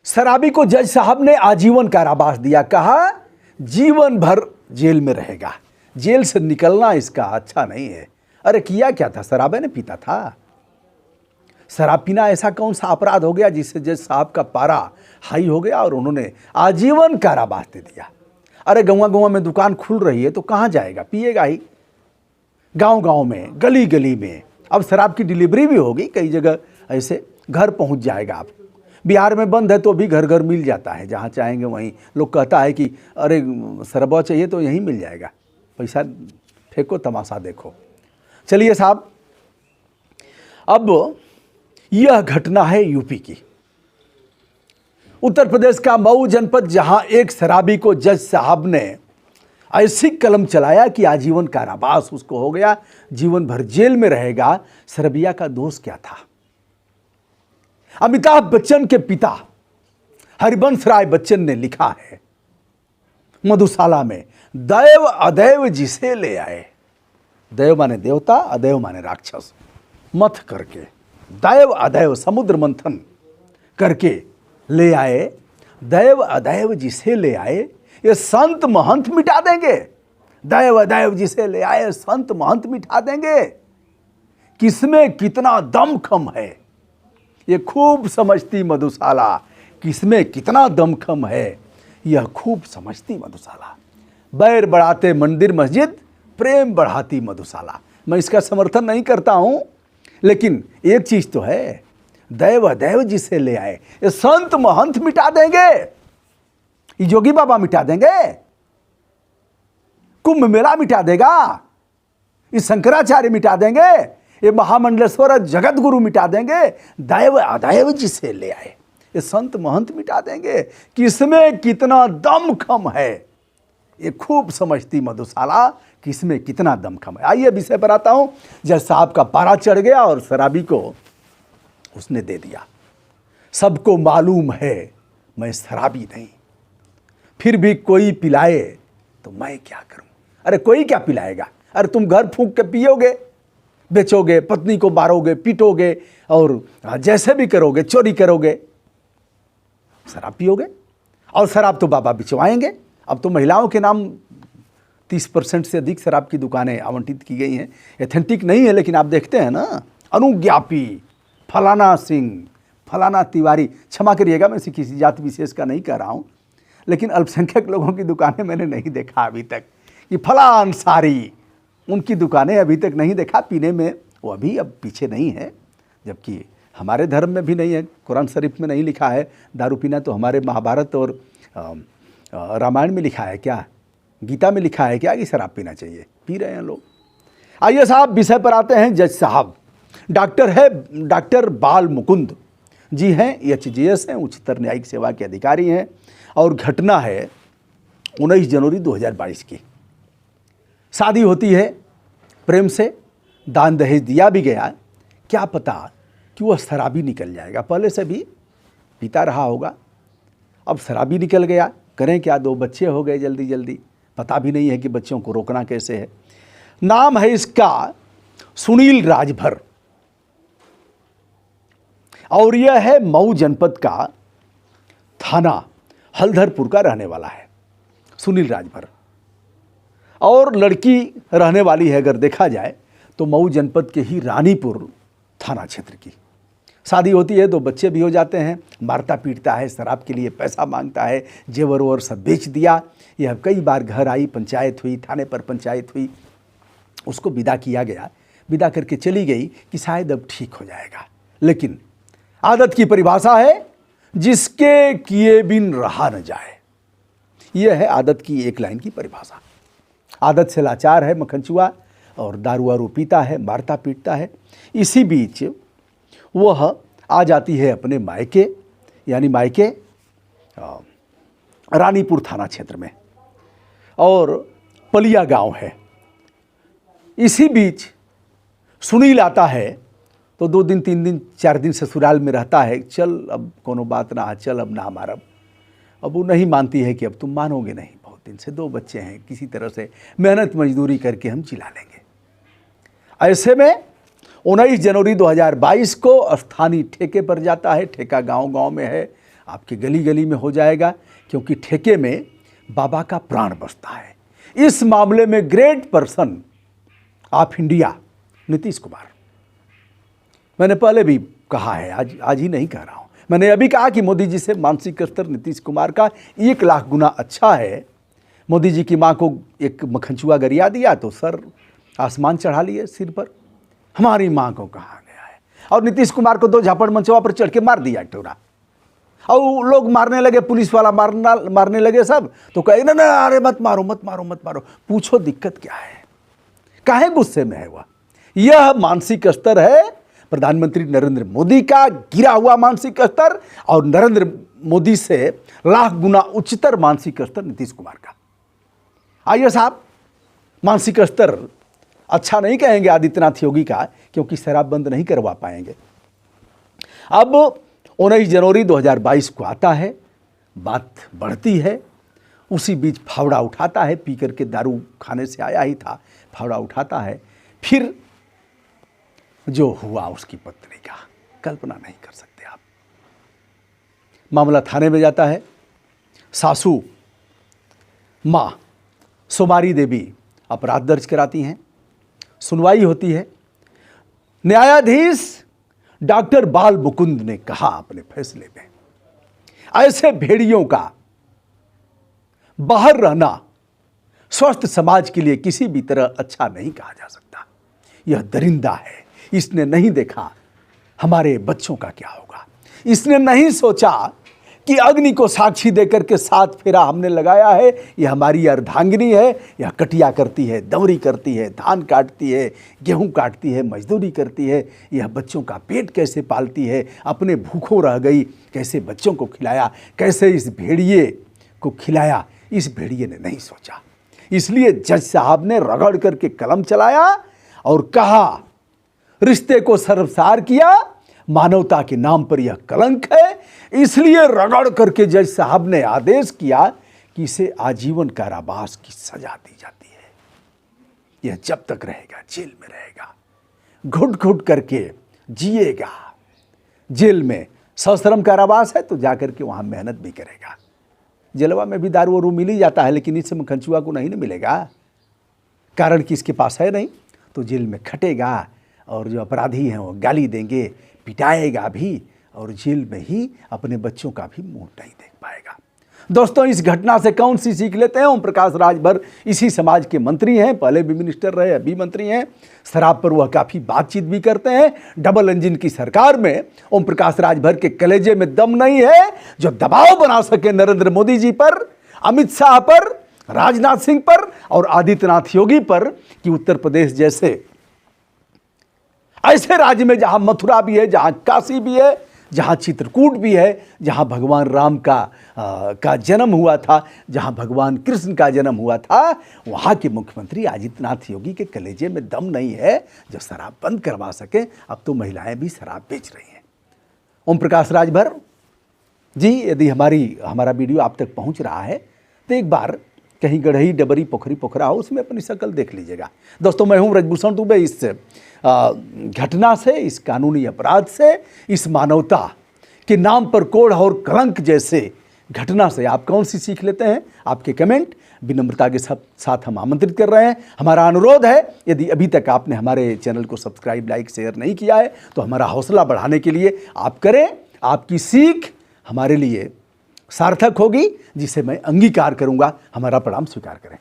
शराबी को जज साहब ने आजीवन कारावास दिया, कहा जीवन भर जेल में रहेगा, जेल से निकलना इसका अच्छा नहीं है। अरे किया क्या था, शराबे ने पीता था। शराब पीना ऐसा कौन सा अपराध हो गया जिससे जज साहब का पारा हाई हो गया और उन्होंने आजीवन कारावास दे दिया। अरे गौवा में दुकान खुल रही है तो कहाँ जाएगा, पिएगा ही। गांव में, गली गली में अब शराब की डिलीवरी भी होगी, कई जगह ऐसे घर पहुंच जाएगा। आप बिहार में बंद है तो भी घर घर मिल जाता है, जहाँ चाहेंगे वहीं। लोग कहता है कि अरे शराब चाहिए तो यहीं मिल जाएगा, पैसा फेंको तमाशा देखो। चलिए साहब, अब यह घटना है यूपी की, उत्तर प्रदेश का मऊ जनपद, जहां एक शराबी को जज साहब ने ऐसी कलम चलाया कि आजीवन कारावास उसको हो गया, जीवन भर जेल में रहेगा। शराबिया का दोष क्या था? अमिताभ बच्चन के पिता हरिवंश राय बच्चन ने लिखा है मधुशाला में, दैव अदैव जिसे ले आए, दैव माने देवता, अदैव माने राक्षस, मथ करके दैव अदैव समुद्र मंथन करके ले आए, दैव अदैव जिसे ले आए ये संत महंत मिटा देंगे। दैव अदैव जिसे ले आए संत महंत मिटा देंगे। किसमें कितना दमखम है ये खूब समझती मधुशाला, किसमें कितना दमखम है यह खूब समझती मधुशाला। बैर बढ़ाते मंदिर मस्जिद, प्रेम बढ़ाती मधुशाला। मैं इसका समर्थन नहीं करता हूं, लेकिन एक चीज तो है, दैव अदैव जिसे ले आए ये संत महंत मिटा देंगे, ये जोगी बाबा मिटा देंगे, कुंभ मेला मिटा देगा, ये शंकराचार्य मिटा देंगे, ये महामंडलेश्वर जगत गुरु मिटा देंगे। दैव अदैव जिसे ले आए ये संत महंत मिटा देंगे। किसमें कितना दमखम है ये खूब समझती मधुशाला, किसमें कितना दमखम है। आइए विषय पर आता हूं। जज साहब का पारा चढ़ गया और शराबी को उसने दे दिया। सबको मालूम है मैं शराबी नहीं, फिर भी कोई पिलाए तो मैं क्या करूं। अरे कोई क्या पिलाएगा? अरे तुम घर फूंक के पियोगे, बेचोगे, पत्नी को मारोगे, पीटोगे और जैसे भी करोगे, चोरी करोगे, शराब पियोगे। और शराब तो बाबा बिचवाएंगे। अब तो महिलाओं के नाम 30% से अधिक शराब की दुकानें आवंटित की गई हैं। एथेंटिक नहीं है, लेकिन आप देखते हैं ना, अनुज्ञापी फलाना सिंह, फलाना तिवारी। क्षमा करिएगा, मैं किसी जाति विशेष का नहीं कह रहा हूँ, लेकिन अल्पसंख्यक लोगों की दुकानें मैंने नहीं देखा अभी तक। ये फला अंसारी, उनकी दुकानें अभी तक नहीं देखा। पीने में वो अभी अब पीछे नहीं है, जबकि हमारे धर्म में भी नहीं है, कुरान शरीफ में नहीं लिखा है दारू पीना। तो हमारे महाभारत और रामायण में लिखा है क्या, गीता में लिखा है क्या कि शराब पीना चाहिए? पी रहे हैं लोग। आइए साहब विषय पर आते हैं। जज साहब डॉक्टर बाल मुकुंद जी हैं, एचजीएस हैं, उच्चतर न्यायिक सेवा के अधिकारी हैं। और घटना है 19 जनवरी 2022 की। शादी होती है प्रेम से, दान दहेज दिया भी गया, क्या पता कि वह शराबी निकल जाएगा। पहले से भी पीता रहा होगा, अब शराबी निकल गया, करें क्या? 2 बच्चे हो गए जल्दी जल्दी, पता भी नहीं है कि बच्चों को रोकना कैसे है। नाम है इसका सुनील राजभर और यह है मऊ जनपद का थाना हल्दरपुर का रहने वाला है सुनील राजभर। और लड़की रहने वाली है, अगर देखा जाए तो मऊ जनपद के ही रानीपुर थाना क्षेत्र की। शादी होती है, 2 बच्चे भी हो जाते हैं, मारता पीटता है, शराब के लिए पैसा मांगता है, जेवर ववर सब बेच दिया। यह कई बार घर आई, पंचायत हुई, थाने पर पंचायत हुई, उसको विदा किया गया। विदा करके चली गई कि शायद अब ठीक हो जाएगा, लेकिन आदत की परिभाषा है जिसके किए बिन रहा न जाए। यह है आदत की एक लाइन की परिभाषा। आदत से लाचार है मक्खनचुआ और दारू वारू पीता है, मारता पीटता है। इसी बीच वह आ जाती है अपने मायके, यानी मायके रानीपुर थाना क्षेत्र में, और पलिया गांव है। इसी बीच सुनील आता है तो 2 दिन 3 दिन 4 दिन ससुराल में रहता है। चल अब कोनो बात ना, चल अब ना मारब। अब वो नहीं मानती है कि अब तुम मानोगे नहीं, बहुत दिन से 2 बच्चे हैं, किसी तरह से मेहनत मजदूरी करके हम चिल्ला लेंगे। ऐसे में 19 जनवरी 2022 को स्थानीय ठेके पर जाता है। ठेका गांव-गांव में है, आपके गली गली में हो जाएगा, क्योंकि ठेके में बाबा का प्राण बसता है। इस मामले में great person of India Nitish Kumar. मैंने पहले भी कहा है, आज ही नहीं कह रहा हूं। मैंने अभी कहा कि मोदी जी से मानसिक स्तर नीतीश कुमार का 1 लाख गुना अच्छा है। मोदी जी की मां को एक मखनचुआ गरिया दिया तो सर आसमान चढ़ा लिए सिर पर। हमारी मां को कहा गया है, और नीतीश कुमार को 2 झापड़ मंचवा पर चढ़ के मार दिया टोरा। और लोग मारने लगे, पुलिस वाला मारने लगे सब, तो कहे ना अरे मत मारो मत मारो मत मारो। पूछो दिक्कत क्या है, काहे गुस्से में है वह? यह मानसिक स्तर है प्रधानमंत्री नरेंद्र मोदी का, गिरा हुआ मानसिक स्तर, और नरेंद्र मोदी से लाख गुना उच्चतर मानसिक स्तर नीतीश कुमार का। आइए साहब, मानसिक स्तर अच्छा नहीं कहेंगे आदित्यनाथ योगी का, क्योंकि शराब बंद नहीं करवा पाएंगे। अब 19 जनवरी 2022 को आता है, बात बढ़ती है। उसी बीच फावड़ा उठाता है, पी करके दारू खाने से आया ही था, फावड़ा उठाता है। फिर जो हुआ उसकी पत्नी का कल्पना नहीं कर सकते आप। मामला थाने में जाता है। सासू मां सोमारी देवी अपराध दर्ज कराती हैं। सुनवाई होती है। न्यायाधीश डॉक्टर बाल मुकुंद ने कहा अपने फैसले में, ऐसे भेड़ियों का बाहर रहना स्वस्थ समाज के लिए किसी भी तरह अच्छा नहीं कहा जा सकता। यह दरिंदा है। इसने नहीं देखा हमारे बच्चों का क्या होगा। इसने नहीं सोचा कि अग्नि को साक्षी देकर के 7 फेरा हमने लगाया है। यह हमारी अर्धांगिनी है। यह कटिया करती है, दौरी करती है, धान काटती है, गेहूं काटती है, मजदूरी करती है। यह बच्चों का पेट कैसे पालती है, अपने भूखों रह गई, कैसे बच्चों को खिलाया, कैसे इस भेड़िए को खिलाया। इस भेड़िए ने नहीं सोचा। इसलिए जज साहब ने रगड़ करके कलम चलाया और कहा, रिश्ते को शर्मसार किया, मानवता के नाम पर यह कलंक है। इसलिए रगड़ करके जज साहब ने आदेश किया कि इसे आजीवन कारावास की सजा दी जाती है। यह जब तक रहेगा जेल में रहेगा, घुट घुट करके जिएगा। जेल में सश्रम कारावास है तो जाकर के वहां मेहनत भी करेगा। जेलवा में भी दारू वारू मिल ही जाता है, लेकिन इस मखनचुआ को नहीं मिलेगा, कारण कि इसके पास है नहीं। तो जेल में खटेगा और जो अपराधी हैं वो गाली देंगे, पिटाएगा भी, और जेल में ही अपने बच्चों का भी मुंह नहीं देख पाएगा। दोस्तों, इस घटना से कौन सी सीख लेते हैं? ओम प्रकाश राजभर इसी समाज के मंत्री हैं, पहले भी मिनिस्टर रहे, अभी मंत्री हैं। शराब पर वह काफ़ी बातचीत भी करते हैं। डबल इंजन की सरकार में ओम प्रकाश राजभर के कलेजे में दम नहीं है जो दबाव बना सके नरेंद्र मोदी जी पर, अमित शाह पर, राजनाथ सिंह पर और आदित्यनाथ योगी पर, कि उत्तर प्रदेश जैसे ऐसे राज्य में जहां मथुरा भी है, जहां काशी भी है, जहां चित्रकूट भी है, जहां भगवान राम का जन्म हुआ था, जहां भगवान कृष्ण का जन्म हुआ था, वहां के मुख्यमंत्री आदित्यनाथ योगी के कलेजे में दम नहीं है जो शराब बंद करवा सके। अब तो महिलाएं भी शराब बेच रही हैं। ओम प्रकाश राजभर जी, यदि हमारा वीडियो आप तक पहुंच रहा है तो एक बार कहीं गढ़ई, डबरी, पोखरी, पोखरा हो, उसमें अपनी शक्ल देख लीजिएगा। दोस्तों, मैं हूं ब्रजभूषण दुबे। इस घटना से, इस कानूनी अपराध से, इस मानवता के नाम पर कोढ़ और कलंक जैसे घटना से आप कौन सी सीख लेते हैं? आपके कमेंट विनम्रता के साथ हम आमंत्रित कर रहे हैं। हमारा अनुरोध है, यदि अभी तक आपने हमारे चैनल को सब्सक्राइब, लाइक, शेयर नहीं किया है तो हमारा हौसला बढ़ाने के लिए आप करें। आपकी सीख हमारे लिए सार्थक होगी, जिसे मैं अंगीकार करूंगा। हमारा प्रणाम स्वीकार करें।